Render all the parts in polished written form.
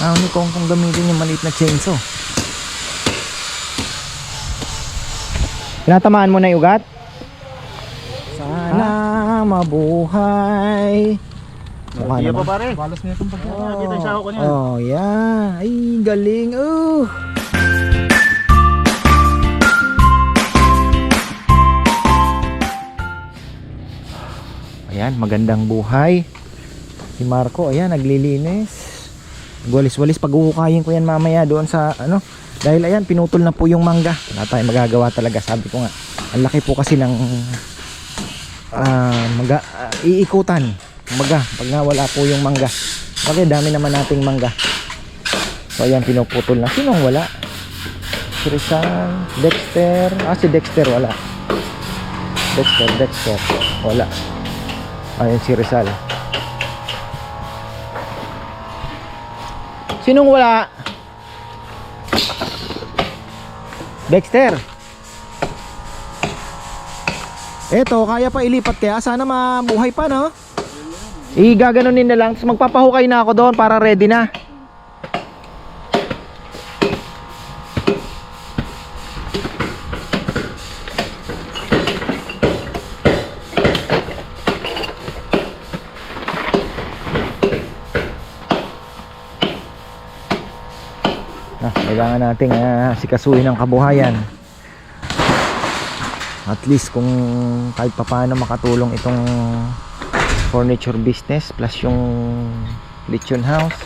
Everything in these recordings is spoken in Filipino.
Ni Kongkong gamitin yung maliit na chainsaw. Tinatamaan mo na yung ugat? Sana mabuhay. Mukha Iya naman. pa pare. Balas niya itong pagkakita. Kita yung sako ko niya. Oh, yeah. Ay, galing. Ayan, magandang buhay. Si Marco, ayan, naglilinis. Walis-walis, pag-uhukayin ko yan mamaya doon sa ano. Dahil ayan, pinutol na po yung mangga. Wala tayong magagawa talaga. Sabi ko nga, ang laki po kasi ng iikutan. Kumbaga, pag nga wala po yung mangga. Bakit dami naman nating mangga. So ayan, pinuputol na. Sinong wala? Si Rizal, Dexter. Si Dexter wala. Dexter wala. Ayan si Rizal. Sinong wala? Dexter. Eto, kaya pa ilipat kaya. Sana mabuhay pa, no? Igaganunin na lang. Tapos magpapahukay na ako doon para ready na. Kailangan nating sikasuhin ang kabuhayan. At least kung kahit papaano makatulong itong furniture business plus yung lechon house,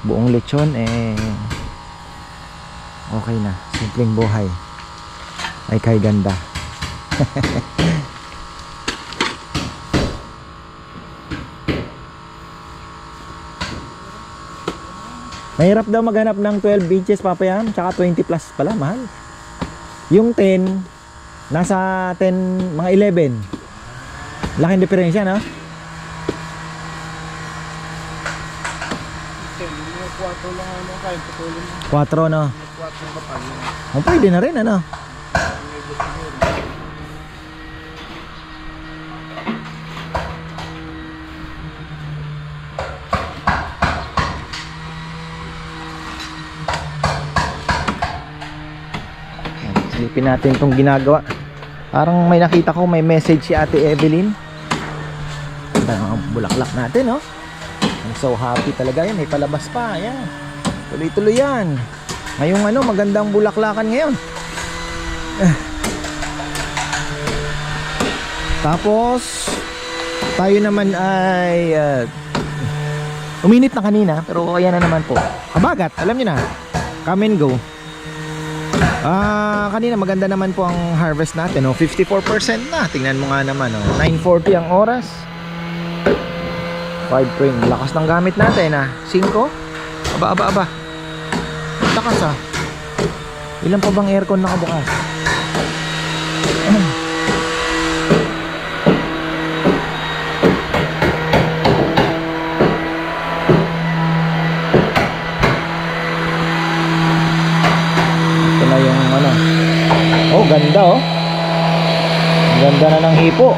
buong lechon, okay na. Simpleng buhay ay kay ganda. Mahirap daw maghanap ng 12 inches papayam, tsaka 20 plus pala, mahal. Yung 10 nasa 10, mga 11. Laking diferensya, no? 4 lang ano, kahit patuloy mo. 4, no? 4 kapal. Pwede na rin, ano? Silipin natin itong ginagawa. Parang may nakita ko, may message si Ate Evelyn. Ang bulaklak natin, no? I'm so happy talaga yan. May palabas pa, yan. Tuloy-tuloy yan. Ngayong ano, magandang bulaklakan ngayon. Tapos tayo naman ay uminit na kanina, pero ayan na naman po. Kabagat, alam niyo na. Come and go. Kanina maganda naman po ang harvest natin, 54% na. Tingnan mo nga naman, 9:40 ang oras. 5 frame, lakas ng gamit natin, 5. Aba. Takas, ilan pa bang aircon nakabukas? Ganda, ganda na ng hipo.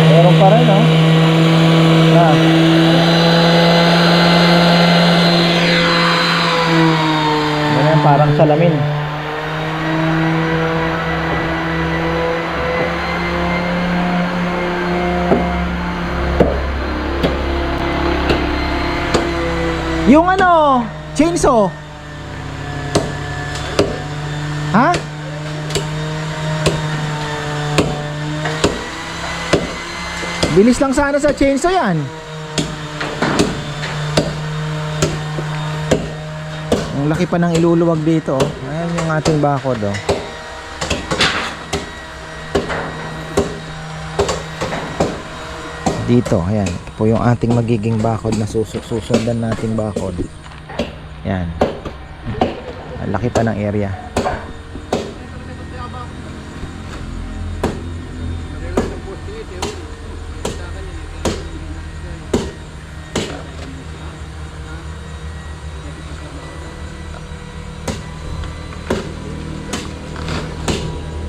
Meron pa rin, ganyan, parang salamin. Yung chainsaw. Bilis lang sana sa chainsaw yan. Ang laki pa ng iluluwag dito. Ayan yung ating bakod, dito, ayan. Ito po yung ating magiging bakod na susundan nating bakod. Yan. Ang laki pa ng area.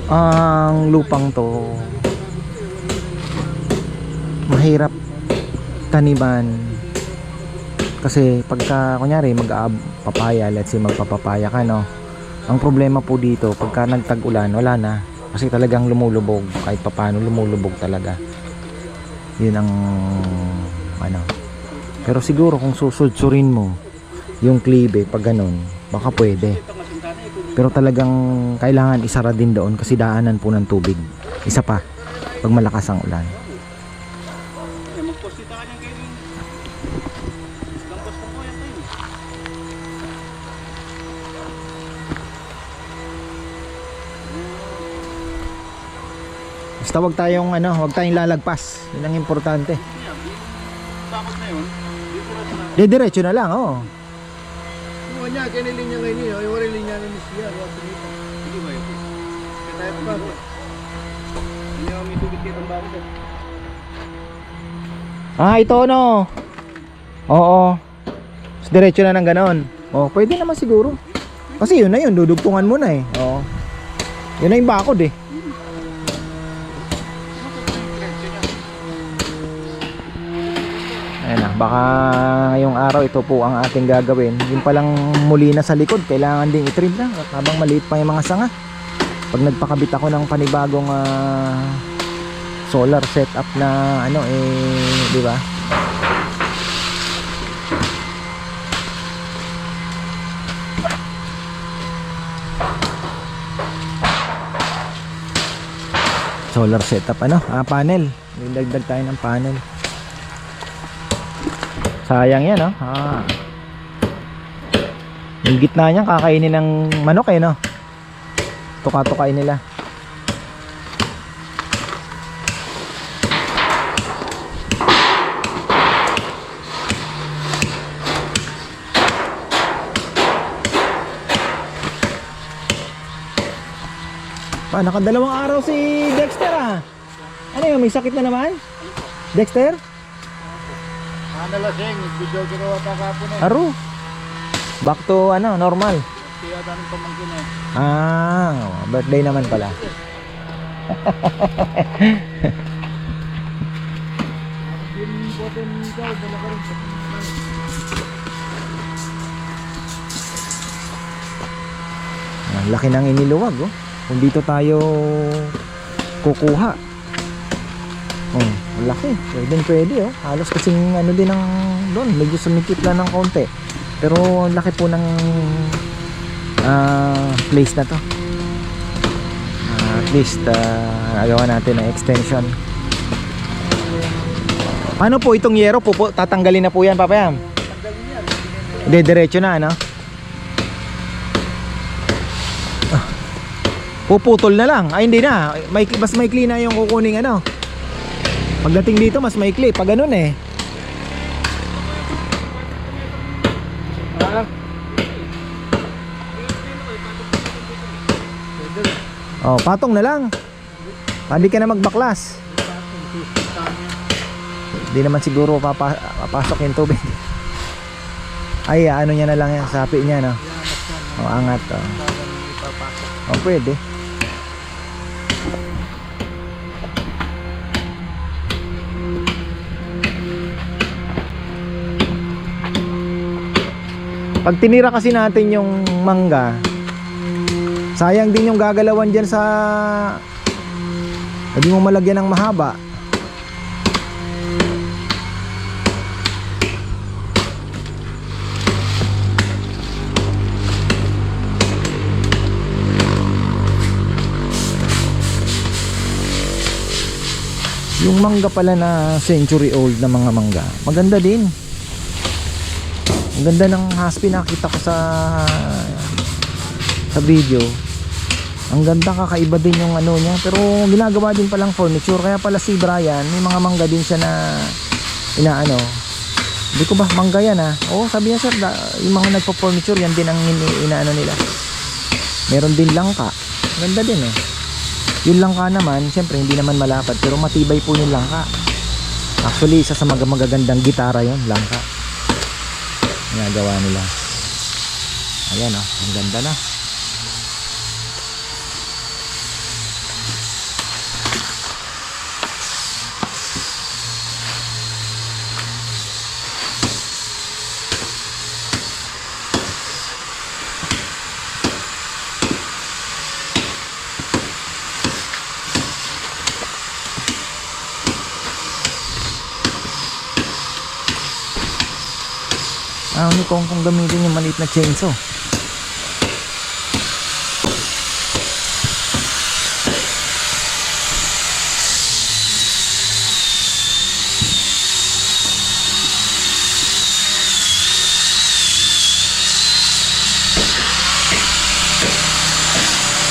Ang lupang to mahirap taniman. Kasi pagka kunyari papaya, let's say magpapapaya ka, no, ang problema po dito pagka nagtag-ulan, wala na, kasi talagang lumulubog, kahit papano lumulubog talaga. Yun ang ano. Pero siguro kung susudsurin mo yung klibe pag ganun, baka pwede. Pero talagang kailangan isara din doon kasi daanan po ng tubig. Isa pa pag malakas ang ulan. Basta wag tayong wag tayong lalagpas. Yun ang importante. Takot na yun. Diretso na lang, oh. Yung niya, kinilinya ngayon yun. Yung linya na ni siya. Hindi ba yun? Kaya tayo pa ba? Hindi ako may tubig kitang bakit. Ito no. Oo. Diretso na ng ganon. Oh, pwede naman siguro. Kasi yun na yun, dudugtungan mo na eh. Oo. Yun na yung bakod eh. Ayan na, baka ngayong araw ito po ang ating gagawin. Yung palang muli na sa likod, kailangan ding itrim na habang maliit pa yung mga sanga. Pag nagpakabit ako ng panibagong solar setup na di ba? Solar setup panel. Dagdag tayo ng panel. Sayang yan, no? Yung gitna niya kakainin ng manok no? Tuka-tukain nila. Nakadalawang araw si Dexter Ano yun, may sakit na naman? Dexter? Nalasing, video ko raw kakapon eh. Aro. Back to normal. Kaya daming pamangkin eh. Birthday naman pala. Ang laki ng iniluwag, oh. Kung dito tayo kukuha. Oh, ang laki. Pwede, oh. Halos kasing din ang doon. Medyo sumikip lang ng konti. Pero ang laki po ng place na to. At least nagawa natin ng extension. Ano po itong yero po? Tatanggalin na po yan, Papayam? Hindi, diretso na, puputol na lang. Ay, hindi na. Mas maikli na yung kukuning Pagdating dito, mas maikli. Pag ganun eh. Patong na lang. Hindi ka na magbaklas. Hindi naman siguro papasok yung tubig. Ay, niya na lang yan. Sapi niya, no? Angat. Pwede. Pag tinira kasi natin yung mangga, sayang din yung gagalawan dyan sa hindi mo malagyan ng mahaba. Yung mangga pala na century old na mga mangga, maganda din. Ang ganda ng haspi, nakita ko sa video. Ang ganda, kakaiba din yung niya. Pero ginagawa din palang furniture. Kaya pala si Brian, may mga mangga din siya na hindi ko ba mangga yan sabi niya, sir, yung mga nagpo-furniture yan din ang nila. Meron din langka. Ganda din Yung langka naman, syempre hindi naman malapad, pero matibay po yung langka. Actually, isa sa magagandang gitara yon, langka. Ginagawa nila. Ayan ang ganda na. Ano kung gamitin yung maliit na chainsaw.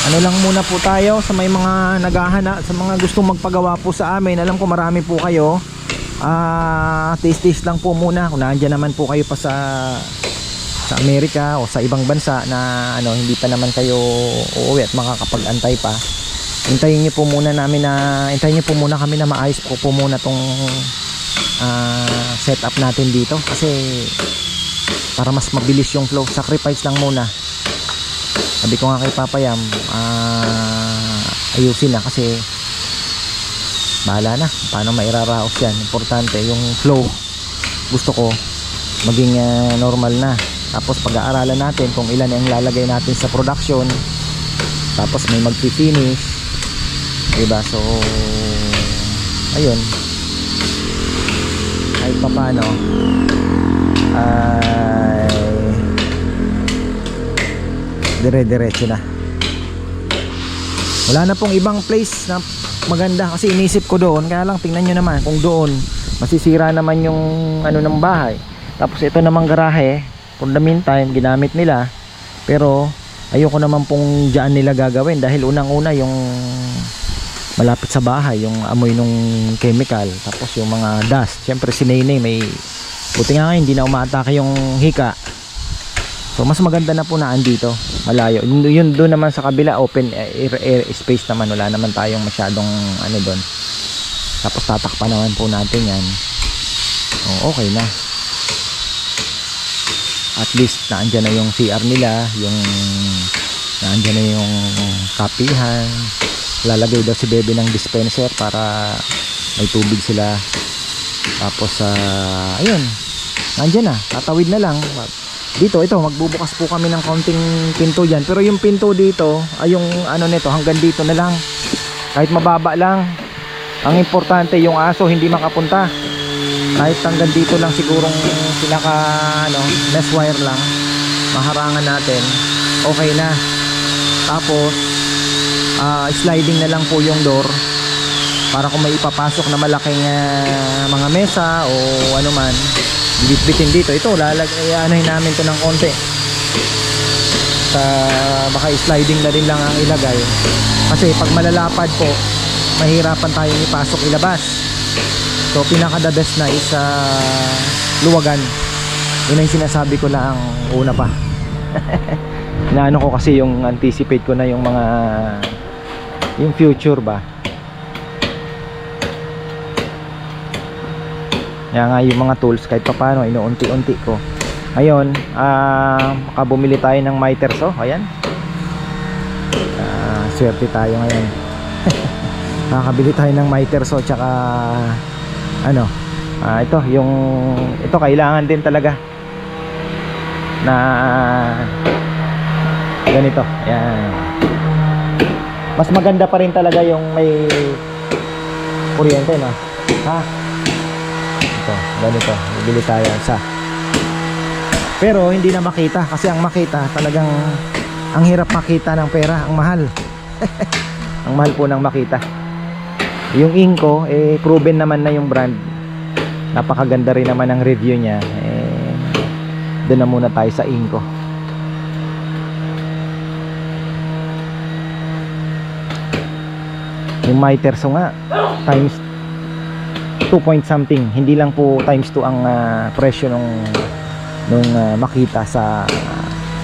Ano lang muna po tayo sa may mga naghahana, sa mga gustong magpagawa po sa amin. Alam ko marami po kayo. Taste lang po muna. Kung nandiyan naman po kayo pa sa Amerika o sa ibang bansa na hindi pa naman kayo uuwi at makakapag-antay pa. Hintayin niyo po muna kami na maayos po muna tong setup natin dito kasi para mas mabilis yung flow. Sacrifice lang muna. Sabi ko nga kay Papayam, ayusin na kasi bahala na paano mairaraos yan. Importante yung flow, gusto ko maging normal na. Tapos pag-aaralan natin kung ilan ang lalagay natin sa production, tapos may mag-finish, diba? So ayun, kahit pa paano dire-diretso na. Wala na pong ibang place na maganda kasi inisip ko doon, kaya lang tingnan nyo naman kung doon masisira naman yung ng bahay. Tapos ito namang garahe, for the meantime ginamit nila, pero ayoko naman pong dyan nila gagawin dahil unang-una yung malapit sa bahay yung amoy nung chemical, tapos yung mga dust. Siyempre si Nene may buti nga hindi na umaatake yung hika. So mas maganda na po na andito, malayo. Yun doon naman sa kabila, open air space naman, wala naman tayong masyadong doon. Tapos tatakpan naman po natin yan. Okay na. At least naandyan na yung CR nila, naandyan na yung kapihan. Lalagay daw si Bebe ng dispenser para may tubig sila. Tapos ayun, naandyan na, tatawid na lang. Dito, magbubukas po kami ng kaunting pinto dyan. Pero yung pinto dito, ay yung nito, hanggang dito na lang. Kahit mababa lang. Ang importante, yung aso hindi makapunta. Kahit hanggang dito lang sigurong pinaka, mesh wire lang. Maharangan natin. Okay na. Tapos, sliding na lang po yung door. Para kung may ipapasok na malaking mga mesa o ano man, bitbitin dito. Ito lalagay namin to ng konti baka sliding na din lang ang ilagay kasi pag malalapad po mahirapan tayong ipasok ilabas. So pinaka the best na is luwagan. Yun ang sinasabi ko lang una pa. Naano ko kasi yung anticipate ko na yung mga yung future ba. Kaya nga yung mga tools kahit pa paano inuunti-unti ko. Ngayon makabumili tayo ng miters. Ayan, swerte tayo ngayon. Makakabili tayo ng miters tsaka ito kailangan din talaga na ganito. Ayan, mas maganda pa rin talaga yung may kuryente, no? Ganito, bibili tayo isa. Pero hindi na makita kasi ang makita talagang ang hirap makita ng pera, ang mahal. Ang mahal po ng makita. Yung Inco proven naman na yung brand. Napakaganda rin naman ang review niya. Doon na muna tayo sa Inco. Yung Miterso nga times 2 point something, hindi lang po times 2 ang presyo nung makita sa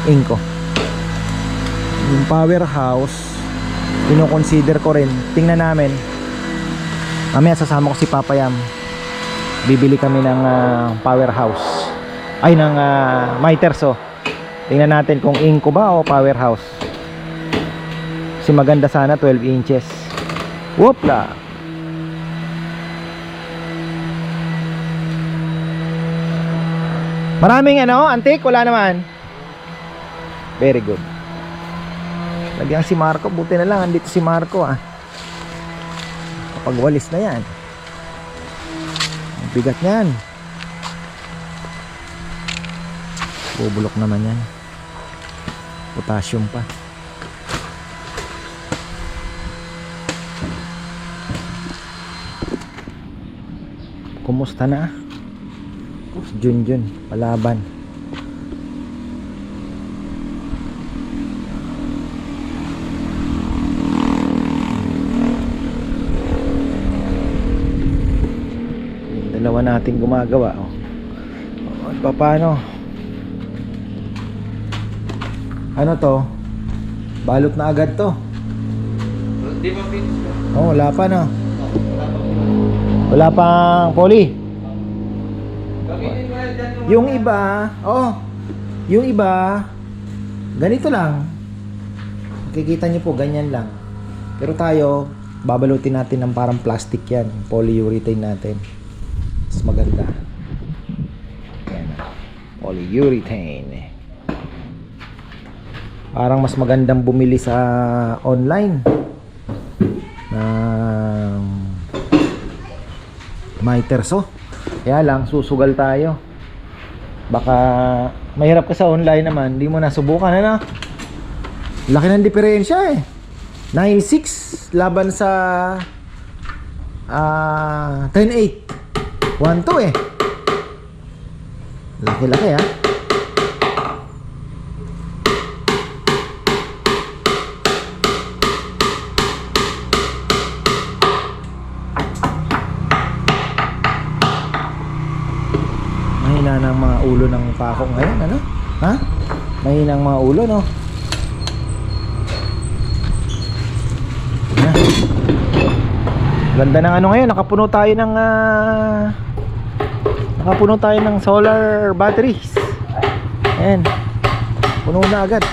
Inco. Yung powerhouse kino-consider ko rin. Tingnan namin mamaya, sasama ko si Papayam, bibili kami ng powerhouse ng Miterso. Tingnan natin kung Inco ba o powerhouse kasi maganda sana 12 inches. Whoopla. Maraming antique, wala naman. Very good. Lagyan si Marco, buti na lang andito si Marco kapag walis na yan. Ang bigat niyan. Bubulok naman yan. Potassium pa. Kumusta na? Junjun, palaban. Yung dalawa natin gumagawa. Paano? Ano to? Balot na agad to. Di ba finish ka? Oh, wala pa no. Wala pa. Wala pang poly. Gamitin mo yan dyan Yung iba, yung iba, ganito lang. Makikita nyo po, ganyan lang. Pero tayo, babalutin natin ng parang plastic yan. Polyurethane natin. Mas maganda. Yan. Polyurethane. Parang mas magandang bumili sa online. Miterso. Kaya lang, susugal tayo. Baka mahirap ka sa online naman, hindi mo nasubukan, ano? Laki ng diferensya eh. 9.6 laban sa 10.8. 1.2 eh. Laki-laki ah. Mahina ng mga ulo ng pako ngayon, ano? Ha? Mahina ng mga ulo, no? Yan. Ganda ng ano ngayon, nakapuno tayo ng solar batteries. Ayan. Puno na agad.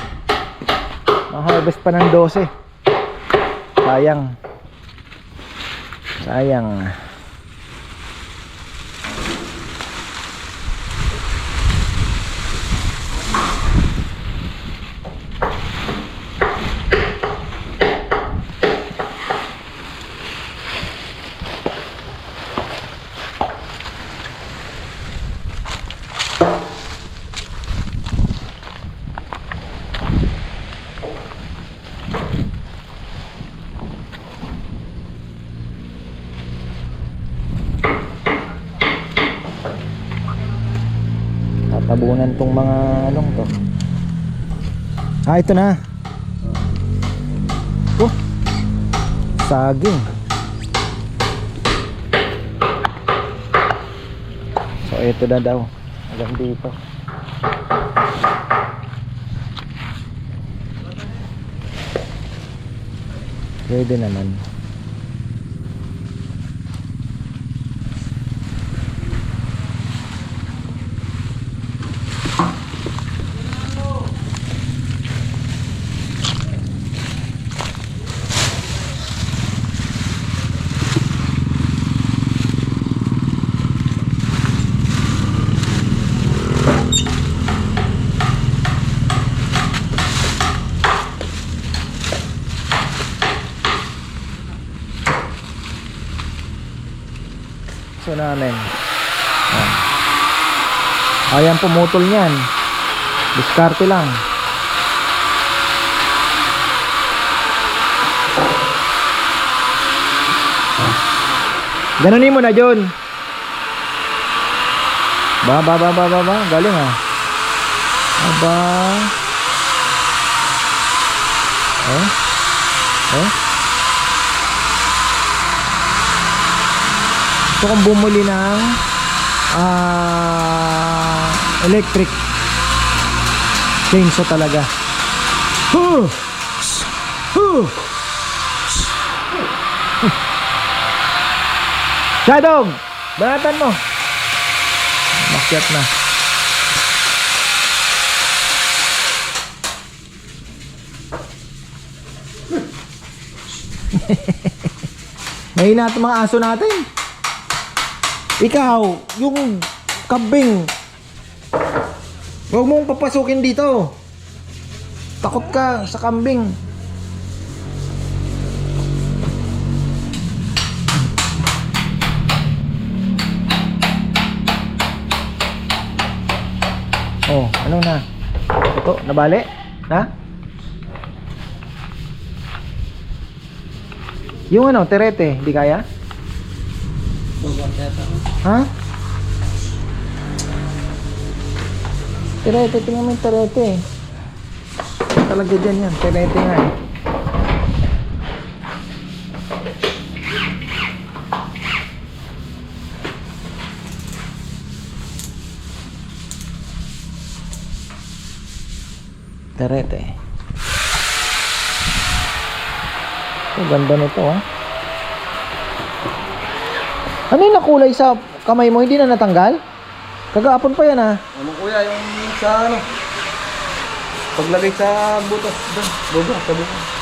Ma-harvest pa ng 12. Sayang. Sayang. Tabunan tong mga anong to. Ito na. Saging. So ito na daw. Hanggang dito. Pwede naman. Namin. Ayan, pumutol niyan. Diskarte lang. Ganunin mo na, John. Ba. Galing ah. Aba. Gusto kong bumuli ng electric chainsaw talaga. Shadow, banatan mo. Makyat na. Mahina itong mga aso natin. Ikaw, yung kambing, huwag mong papasukin dito. Takot ka sa kambing. Oh, ano na? Ito, nabali? Na? Yung ano, terete, hindi kaya? Ha? Terete, tingnan mo yung terete. Talaga dyan yan, terete nga eh. Terete. Ang ganda nito ah. Ano yung nakulay sa kamay mo? Hindi na natanggal? Kagapon pa yan ah. Ano kuya, yung sa ano? Paglagay sa butas doon. Bobo, sa butas.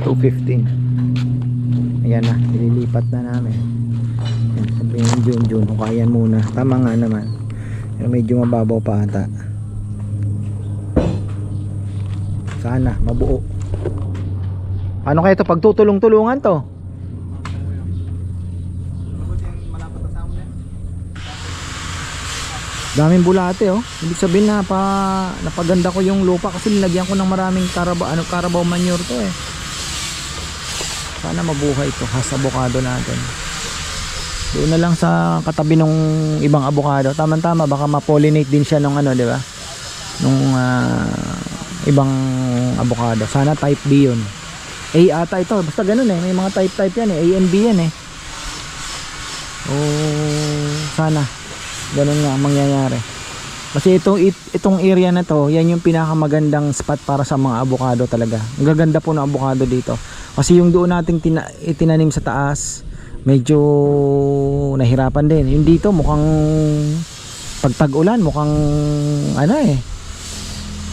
$215. Ayan na, nililipat na namin. Ayan, sabihin June, hukayan muna. Tama nga naman. Pero medyo mababaw pa ata. Sana, mabuo. Ano kaya ito? Pagtutulong-tulungan to? Daming bulate oh. Ibig sabihin na napaganda ko yung lupa kasi nilagyan ko ng maraming carabao manure to eh. Sana mabuhay to sa avocado natin. Doon na lang sa katabi ng ibang avocado. Tama-tama baka ma-pollinate din siya nung ano, di ba? Nung ibang avocado. Sana type B 'yun. A ata ito. Basta ganoon eh. May mga type yan eh. A and B yan eh. Oh, sana ganun nga ang mangyayari. Kasi itong area na to, yan yung pinakamagandang spot para sa mga avocado talaga. Ang gaganda po ng avocado dito. Kasi yung doon nating itinanim sa taas, medyo nahirapan din. Yung dito mukhang pag tag-ulan, mukhang ano eh.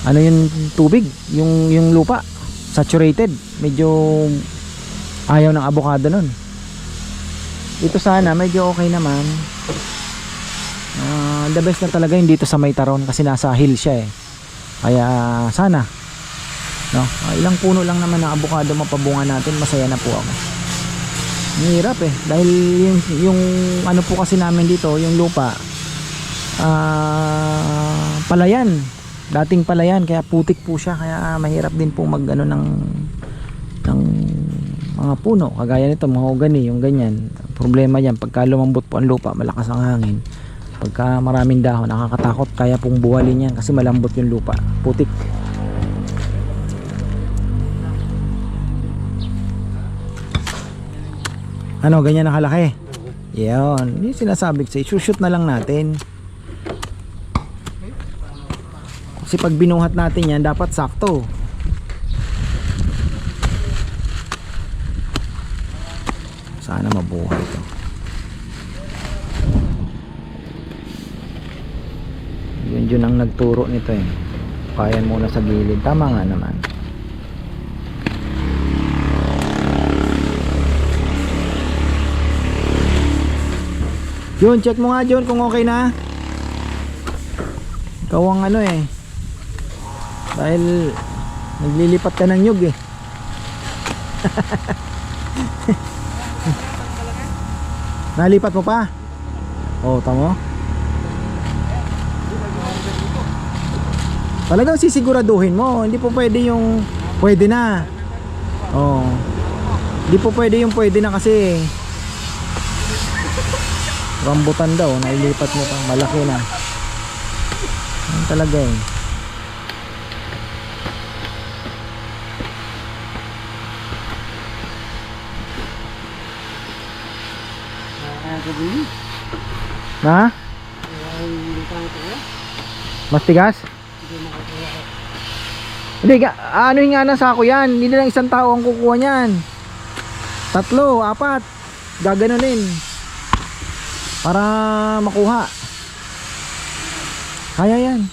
Ano yung tubig, yung lupa saturated. Medyo ayaw ng avocado nun. Ito sana medyo okay naman. The best na talaga yung dito sa Maytaron kasi nasa hill siya eh. Kaya sana no, ilang puno lang naman ng avocado mapabunga natin, masaya na po ako. Mahirap eh dahil yung ano po kasi namin dito, yung lupa palayan, dating palayan, kaya putik po siya, kaya mahirap din po magano ng mga puno kagaya nito, mahogany, yung ganyan. Problema yan pagka lumambot po ang lupa, malakas ang hangin. Pagka maraming dahon, nakakatakot, kaya pong buhalin yan kasi malambot yung lupa, putik. Ano, ganyan nakalaki? Yan, yung sinasabi ko, shoot na lang natin. Kasi pag binuhat natin yan, dapat sakto. Sana mabuhay ito. Yun ang nagturo nito eh. Kayan muna sa gilid. Tama nga naman. Yun, check mo nga John kung okay na. Ikaw ang ano eh. Dahil naglilipat ka ng nyug eh. Nalipat mo pa? Oh, tamo. Talagang sisiguraduhin mo. Hindi po pwede yung pwede na. Oh. Hindi po pwede yung pwede na kasi rambutan daw, nailipat mo pa, malaki na. Ano talaga eh. Ha? Mas tigas? Hindi, ano yung nga na sako yan? Hindi lang isang tao ang kukuha niyan. 3, 4 gaganunin para makuha. Kaya yan.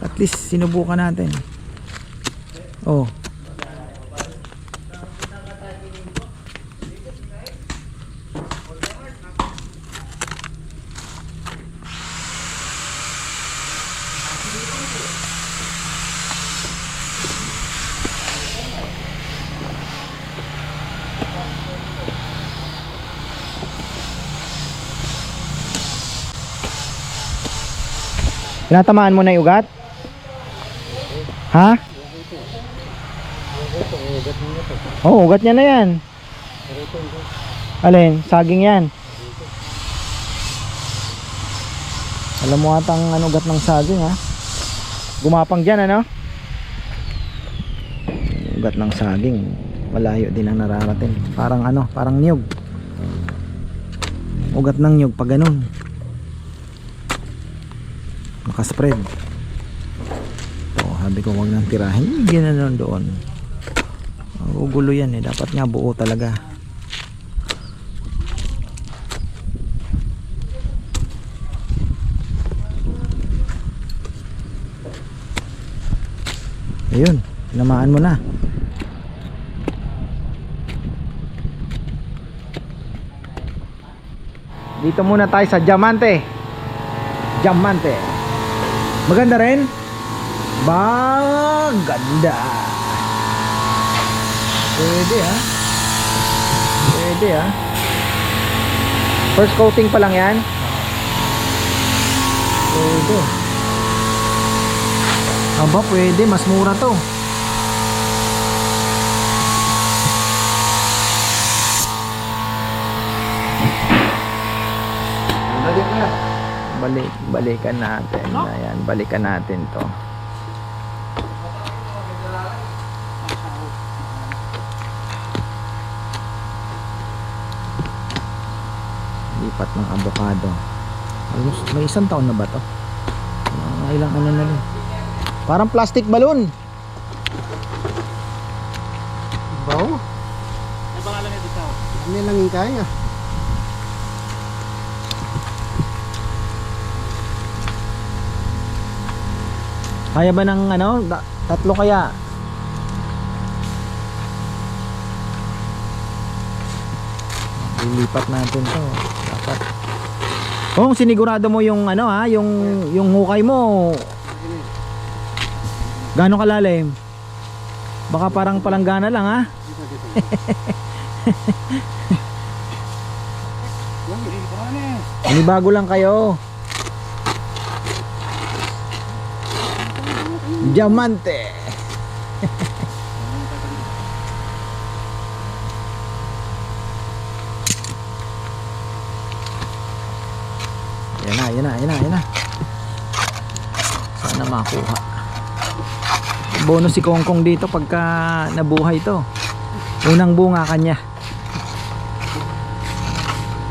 At least sinubukan natin. Oh. Tinatamaan mo na yung ugat? Ha? Oo, ugat niya na yan. Alin? Saging yan. Alam mo atang ano ugat ng saging ha? Gumapang dyan ano? Ugat ng saging. Malayo din ang nararating. Parang ano, parang niyog. Ugat ng niyog pag ganun. Nakaspread. So, sabi ko wag nang tirahin. Ginanon doon. Ugulo yan eh. Dapat nga buo talaga. Ayun. Tinamaan mo na. Dito muna tayo sa Diamante. Diamante. Maganda rin? Bang ganda. Pwede ha. Pwede ha. First coating pa lang yan. Pwede. Aba pwede. Mas mura to. Balikan natin. Ayan, balikan natin to. Lipat ng avocado. Almost, may isang taon na ba to? Ilang ano na rin. Parang plastic balloon. Bao? Ano pangalan nito ikaw? Ano lang yung kaya? Kaya ba ng ano? Tatlo kaya? Ilipat natin to. Dapat. Kung sinigurado mo yung ano ha, yung hukay mo. Gaano kalalim? Baka parang palanggana lang ha. Ini bago lang kayo. Diamante. Yan na. Sana makuha. Bonus si Kongkong dito pagka nabuhay to. Unang bunga kanya.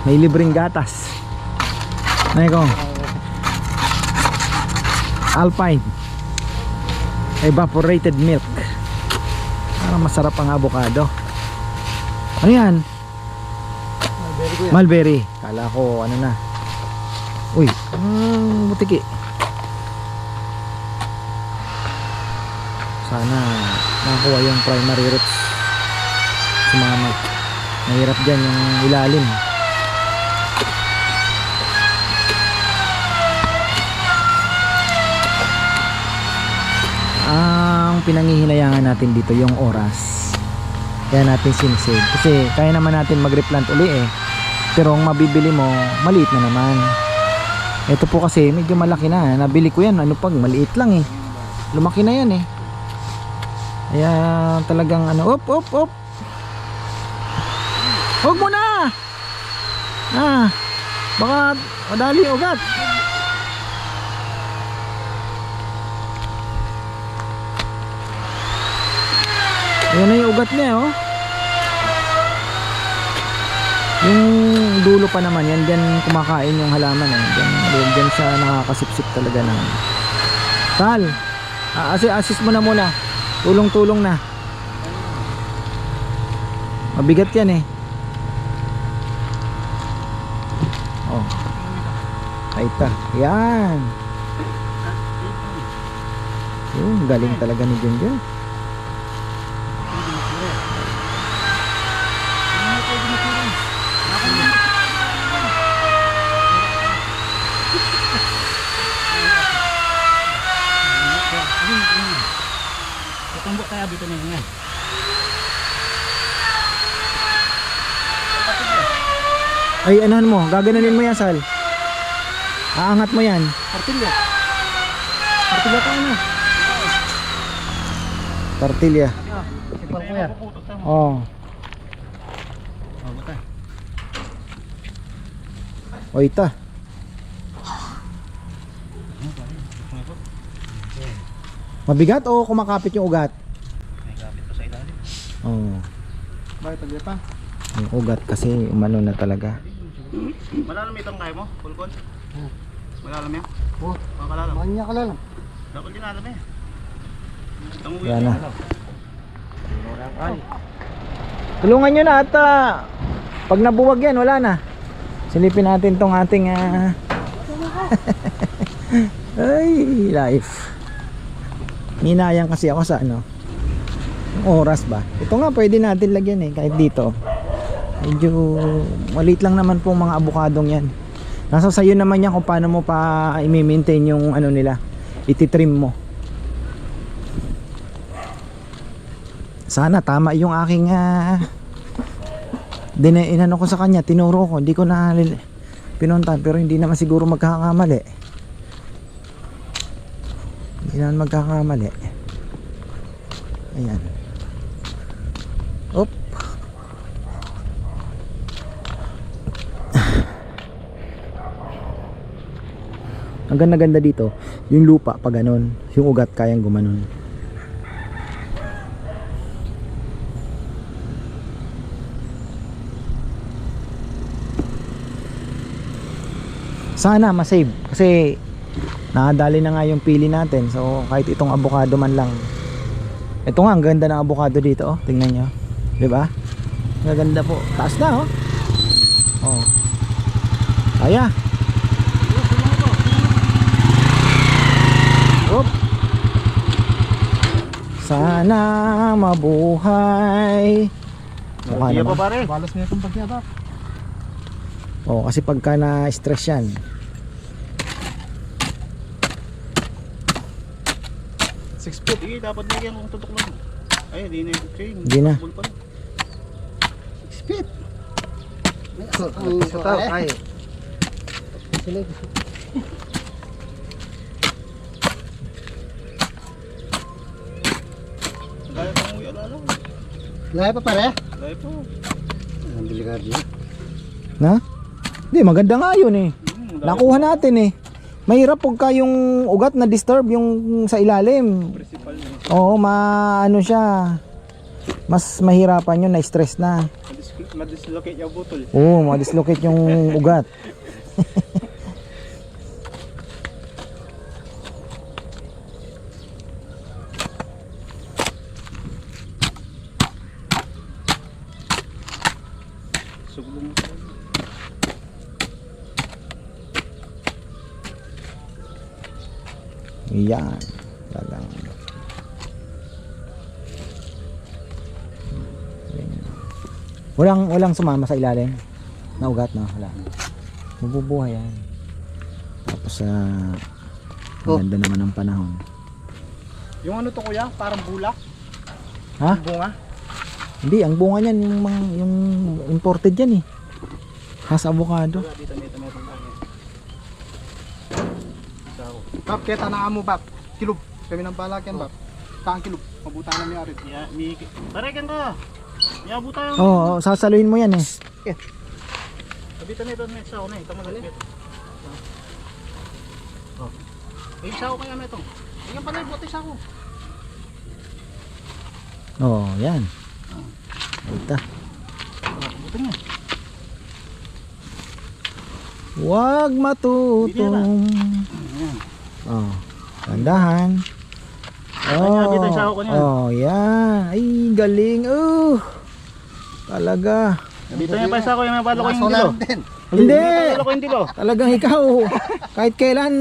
May libreng gatas. Nay Kong. Alpine. Evaporated milk. Parang masarap ang avocado. Ano yan? Mulberry. Kala ko ano na. Uy, butiki. Sana nakuha yung primary roots. Sumama. Mahirap dyan yung ilalim. Ang pinangihinayangan natin dito yung oras. Kaya natin sinisave. Kasi kaya naman natin mag-replant uli eh. Pero ang mabibili mo, maliit na naman. Ito po kasi medyo malaki na. Nabili ko yan. Ano pag maliit lang eh. Lumaki na yan eh. Kaya talagang ano. Op. Huwag mo na. Baka madali ugat. Ayan na yung ugat niya oh. Yung dulo pa naman yan, dyan kumakain yung halaman eh. Dyan siya nakakasipsip talaga na. Tal, assist mo na muna. Tulong-tulong na. Mabigat yan eh. Oh. Ay ta. Yan. Galing talaga ni Junjun. Tumbok kaya dito na yan. Ay, anuhan mo, gaganunin mo yan, Sal. Aangat mo yan. Kartilyo. Tortilla tayo na. Tortilla. Sipar ko yan. Oh. Butay. Oita. Mabigat o kumakapit yung ugat? May kapit pa sa ilalim. Oo. Bakit tagli pa? Yung ugat kasi umano na talaga. Malalam itong kaya mo, Kulkon? Malalam yan? Oh, Mga kalalam. manya ka lang. Dapat dinalam eh. Itong uwi Yan na. na. Tulungan nyo na at pag nabuwag yan, wala na. Silipin natin tong ating ay, life. Ninayang kasi ako sa ano, oras ba. Ito nga pwede natin lagyan eh, kahit dito. Medyo maliit lang naman po mga abukadong yan. Nasa sayo naman yan kung paano mo pa i-maintain yung ano nila, ititrim mo. Sana tama yung aking inano ko sa kanya, tinuro ko, hindi ko na pinuntan, pero hindi naman siguro magkakamali. Hindi naman magkakamali. Ayan. Op. Ang ganda-ganda dito, yung lupa pag ganon, yung ugat kayang gumanon. Sana masave kasi nakadali na nga yung pili natin, so kahit itong avocado man lang. Ito nga ang ganda ng avocado dito, oh. Tingnan nyo, di ba? Ang ganda po, taas na, oh. Oh. Kaya. Oop. Sana mabuhay. Mukha Iya naman. pa pare. Balas na itong pagyabak. Oh, kasi pagka na-stress yan. Sige, dapat bigyan kong tutok lang. Ay, hindi na yung chain. Hindi na. Ball pa. Spit. Ito, ay. Sila. Gaya pang uwi alala. Lahat pa pare? Gaya po. Ang delikado yun. Na? Hindi, maganda nga yun eh. Nakuha natin eh. Mahirap pagka yung ugat na disturb yung sa ilalim. Principal yun. Oo, ano siya. Mas mahirapan yun, na-stress na. Madislocate yung butol. Oo, ma-dislocate yung ugat. Suglong mo. Yan. Talagang. Walang sumama sa ilalim na ugat, no? Wala. Mabubuhay yan. Tapos Oh. ang ganda naman ng panahon. Yung ano to kuya? Parang bulak? Ha? Bunga? Hindi, ang bunga niyan yung imported yan eh. Has avocado. Dito meron tayo. Bab, kita na mo bab. Kilub. Kami ng balakyan bab. Taang kilub. Mabuta na may arit. Ya, paregan ka. Yabo tayo. Oo, sasaluhin mo yan eh. Sabitan nito may sao na eh. Tama lang. Oh. Ay, sao kaya na ito. Tingnan pala yung bote sao. Oo, yan. Ito. Bote niya. Huwag matutong. Ayan. Oh, tandahan. Kanya, dito yung sao ko niyan. Oh, yan. Ay, galing. Talaga. Dito niya pa sa ako yung mapalo ko yung dilo. Hindi. Mapalo ko yung dilo. Talagang ikaw. Kahit kailan.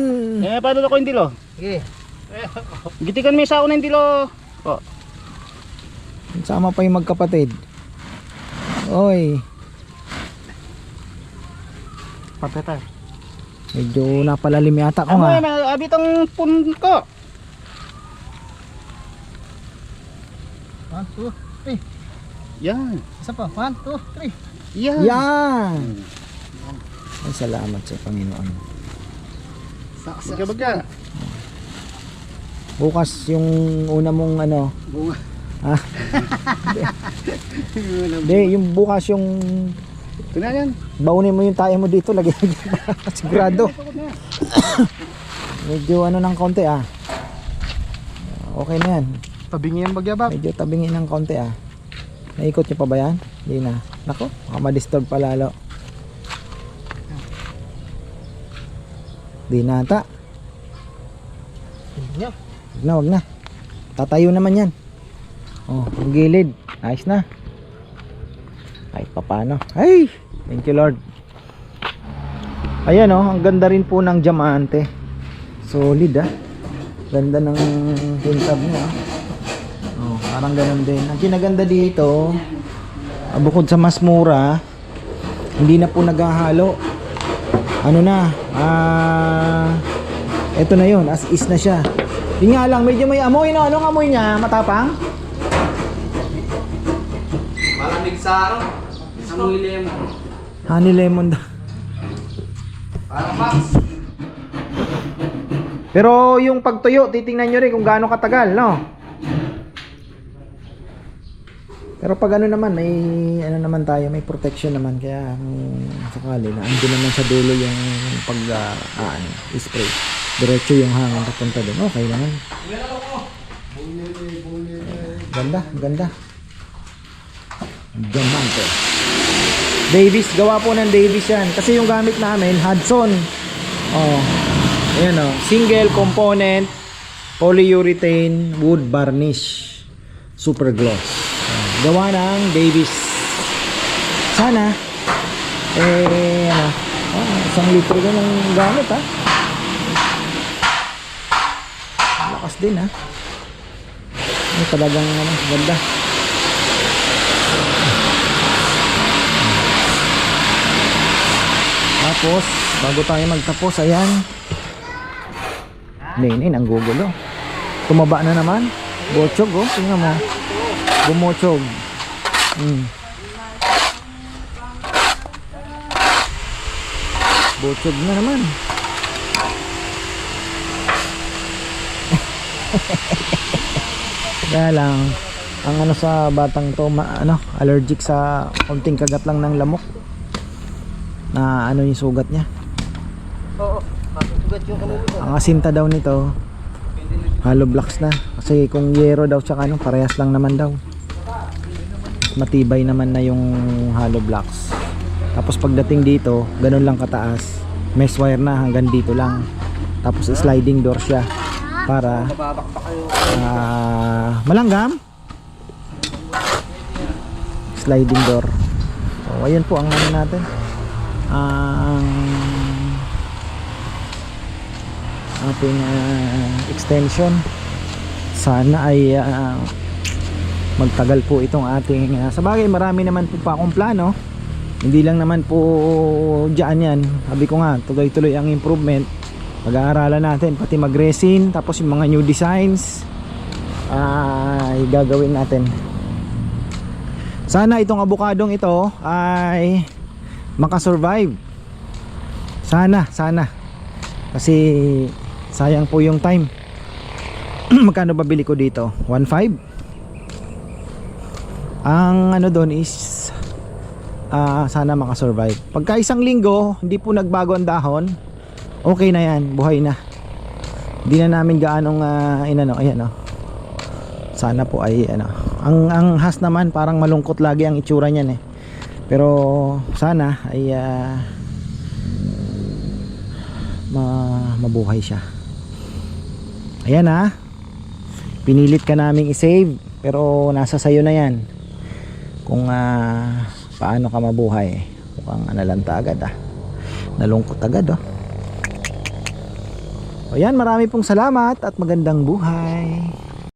Eh, mapalo ko yung dilo. Sige. Gitikan mo yung sao na yung dilo. Oh. Sama pa yung magkapatid. Oy. Patay. Medyo napalalim yata ko Amo nga. yung abit ang pun ko. 1, 2, 3. Yan. Isa pa. 1, 2, 3. Yan. Yan. Ay, salamat sa Panginoon. Saksak. Baga. Bukas yung una mong ano. Bunga. Ha? Hindi, yung bukas yung Ito na yan. baunin mo yung tayo mo dito. Lagyan mo dito. Sigurado. Medyo ano ng konti ah. Okay na yan. Tabingi yung bagyabab. Medyo tabingin ng konti ah. Naikot niyo pa ba yan? Hindi na. Nako, baka ma-disturb pa lalo. Di na ata. Wag na. Tatayo naman yan. Oh, ang gilid. Ayos na. Kahit papano. Ay! Thank you Lord. Ayan oh, ang ganda rin po ng diamante. Solid ah. Ganda ng pintab niya ah. Oh, parang ganun din. Ang kinaganda dito, bukod sa mas mura, hindi na po naghahalo. Ano na? Ito na 'yon, as is na siya. Yun nga lang, medyo may amoy, no? Anong amoy niya? Matapang? Malamig sa araw. Amoy lemon. Honey lemon daw. Parang Max. Pero yung pagtuyo, titingnan nyo rin kung gaano katagal, no? Pero pag ano naman, may ano naman tayo, may protection naman. Kaya kung sakali na andun naman sa dulo yung pag spray. Diretso yung hangin papunta doon. Okay naman. Ganda, ganda. Diamante. Davis, gawa po ng Davis yan. Kasi yung gamit namin, Hudson. Oh. Ayan o, single component polyurethane wood varnish super gloss. Gawa ng Davis. Sana ano, isang litro din ang gamit ha. Lakas din ha. Ay, talagang ano, ganda. Tapos bago tayo magtapos, ayan, Ninin, ang gugulo. Tumaba na naman. Bochog, oh. Tingnan mo. Bumochog. Bochog na naman. Kaya lang, ang ano sa batang to, allergic sa konting kagat lang ng lamok. Na ano yung sugat niya. Oo. Masusugat yung kamay. Ang asinta daw nito, hollow blocks na. Kasi kung yero daw tsaka ano, parehas lang naman daw. Matibay naman na yung hollow blocks. Tapos pagdating dito, ganun lang kataas. Mesh wire na hanggang dito lang. Tapos sliding door siya para malanggam. Sliding door. So ayun po ang ano natin. Ang ating extension. Sana ay magtagal po itong ating sabagay marami naman po pa akong plano. Hindi lang naman po dyan yan. Sabi ko nga, tuloy-tuloy ang improvement. Pag-aaralan natin pati mag-resin, tapos yung mga new designs ay gagawin natin. Sana itong abukadong ito ay makasurvive. Sana. Kasi sayang po yung time. Magkano ba bili ko dito? 1.5. Ang ano doon is sana makasurvive. Pagka isang linggo hindi po nagbago ang dahon, okay na yan, buhay na. Hindi na namin gaanong inano, ayan oh. Sana po ay ano. Ang has naman parang malungkot lagi ang itsura niyan eh. Pero sana ay mabuhay siya. Ayan ha. Pinilit ka naming i-save, pero nasa sayo na yan. Kung paano ka mabuhay. Mukhang analanta agad nalungkot agad O yan, marami pong salamat at magandang buhay.